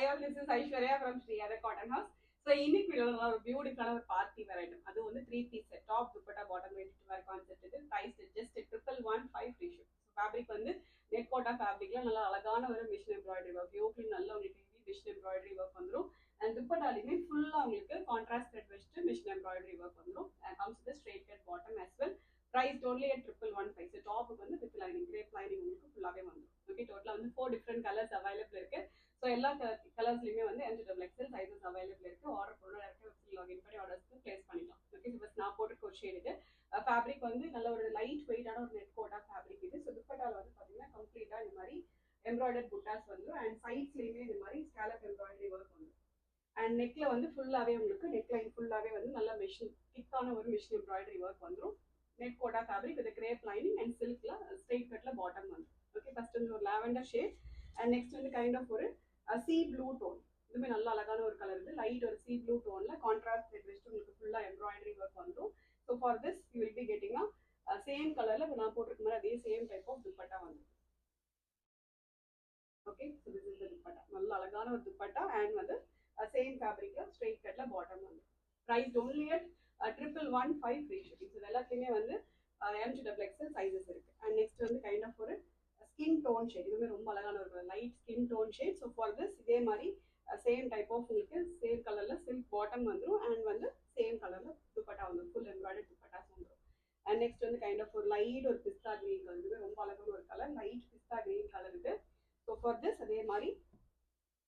all, this is Aishwarya from Shriyada Cotton House. So இன்னைக்கு வீடியோல ஒரு பியூட்டிஃபுல்லான ஒரு பார்ட்டி வேர் ஐட்டம். அது வந்து 3 piece set, top dupatta bottom ready to wear concept. இது price just 1115 free ship. Fabric வந்து நெட் கோட்டா ஃபேப்ரிக்ல நல்ல அழகான ஒரு மிஷின் எம்ப்ராய்டரி ஒர்க், யோக்ல நல்ல உங்களுக்கு ஹெவி மிஷின் எம்ப்ராய்டரி ஒர்க் வந்துரும். அண்ட் துப்பட்டாலுமே ஃபுல்லா உங்களுக்கு கான்ட்ராஸ்ட் த்ரெட் வச்சுட்டு மிஷின் எம்ப்ராய்டரி ஒர்க் வந்துரும். And comes with straight cut bottom as well. Price only at 1115. So டாப்புக்கு வந்து வித் லைனிங், கிரேப் லைனிங் உங்களுக்கு ஃபுல்லாவே வந்துரும். ஓகே, டோட்டலா வந்து 4 டிஃப்ரெண்ட் கலர்ஸ் அவைலபிள் இருக்கு. ஸோ எல்லா கலர்ஸ்லையுமே வந்து MGXL சைஸஸ் அவைலபிள் இருக்கு. ஆர்டர் பண்ணணும், டேரக்டாக வெப்சைட் லாகின் பண்ணி ஆர்டர்ஸ்க்கு பிளேஸ் பண்ணிக்கலாம். ஓகே, பஸ் நான் போட்டுருக்க ஒரு ஷேட் இது. ஃபேப்ரிக் வந்து நல்ல ஒரு லைட் வெயிட்டான ஒரு நெட் கோட்டா ஃபேப்ரிக் இது. ஸோ துப்பட்டால வந்து பார்த்தீங்கன்னா கம்ப்ளீட்டாக இந்த மாதிரி எம்ப்ராய்டர்ட் புட்டாஸ் வந்துடும். அண்ட் சைட்ஸ்லையுமே இந்த மாதிரி ஸ்கேலப் எம்ப்ராய்டரி ஒர்க் வந்துடும். அண்ட் நெக்ல வந்து ஃபுல்லாகவே உங்களுக்கு நெக் லைன் ஃபுல்லாகவே வந்து நல்ல மிஷின் திக்கான ஒரு மிஷின் எம்ப்ராய்டரி ஒர்க் வந்துடும். Net kota fabric with crepe lining and சில்க்ல ஸ்ட்ரெயிட் கட்ல பாட்டம் வந்து. ஓகே, ஃபர்ஸ்ட் வந்து ஒரு லாவெண்டர் ஷேட் அண்ட் நெக்ஸ்ட் வந்து கைண்ட் ஆஃப் ஒரு சி ப்ளூ டோன். இதுவுமே நல்ல அழகான ஒரு கலர். இது லைட் ஒரு சி ப்ளூ டோன்ல கான்ட்ராஸ்ட் த்ரெட் வச்சுட்டு உங்களுக்கு ஃபுல்லா எம்ப்ராய்டரி ஒர்க் வந்துடும். So for this you will be getting same கலர்ல நான் போட்டிருக்க மாதிரி அதே சேம் டைப் ஆஃப் துப்பட்டா வந்து. Okay, so this is the dupatta. நல்ல அழகான ஒரு துப்பட்டா அண்ட் வந்து சேம் ஃபேப்ரிக்ல ஸ்ட்ரெயிட் கட்ல பாட்டம் வந்து. Price only at 1115 free shipping. So எல்லாத்துலேயுமே வந்து MGXL சைஸஸ் இருக்கு. அண்ட் நெக்ஸ்ட் வந்து கைண்ட் ஆஃப் ஒரு ஸ்கின் டோன் ஷேட். இதுவுமே ரொம்ப அழகான ஒரு light skin tone shade. So for this இதே மாதிரி சேம் டைப் ஆஃப் உங்களுக்கு சேம் கலர்ல சில்க் பாட்டம் வந்துடும் அண்ட் வந்து சேம் கலர்ல துப்பட்டா வந்துடும். ஃபுல் எம்ப்ராய்டரி துப்பட்டாஸ் வந்துடும். அண்ட் நெக்ஸ்ட் வந்து கைண்ட் ஆஃப் ஒரு லைட் ஒரு பிஸ்தா கிரீன் கலர். இதுவே ரொம்ப அழகான ஒரு colour, light pista green colour இது. ஸோ ஃபார் திஸ் அதே மாதிரி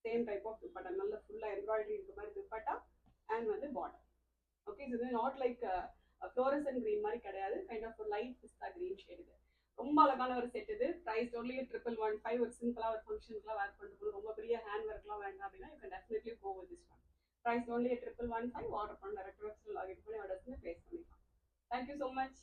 சேம் டைப் ஆஃப் துப்பட்டா, நல்ல ஃபுல்லா எம்ப்ராய்டரி இருக்க மாதிரி துப்பட்டா அண்ட் வந்து பாட்டம். ஓகே, இது நாட் லைக் ஃப்ளோரசன் கிரீன் மாதிரி கிடையாது, கைண்ட் ஆஃப் ஒரு லைட் பிஸ்தா கிரீன் ஷேட் இது. ரொம்ப அழகான ஒரு செட் இது. Price only 1115. ஒரு சிம்பிளா ஒரு ஃபங்க்ஷனுக்குலாம் வேர் பண்ணிட்டு ரொம்ப பெரிய ஹேண்ட் ஒர்க்லாம் வேண்டாம் அப்படின்னா you can definitely go with this one. Price only 1115. Order பண்ண டேரக்ட் வெப்சைட் லாகின் பண்ணி ஆர்டர்ஸ்க்கு பிளேஸ் பண்ணிக்கலாம். Thank you so much.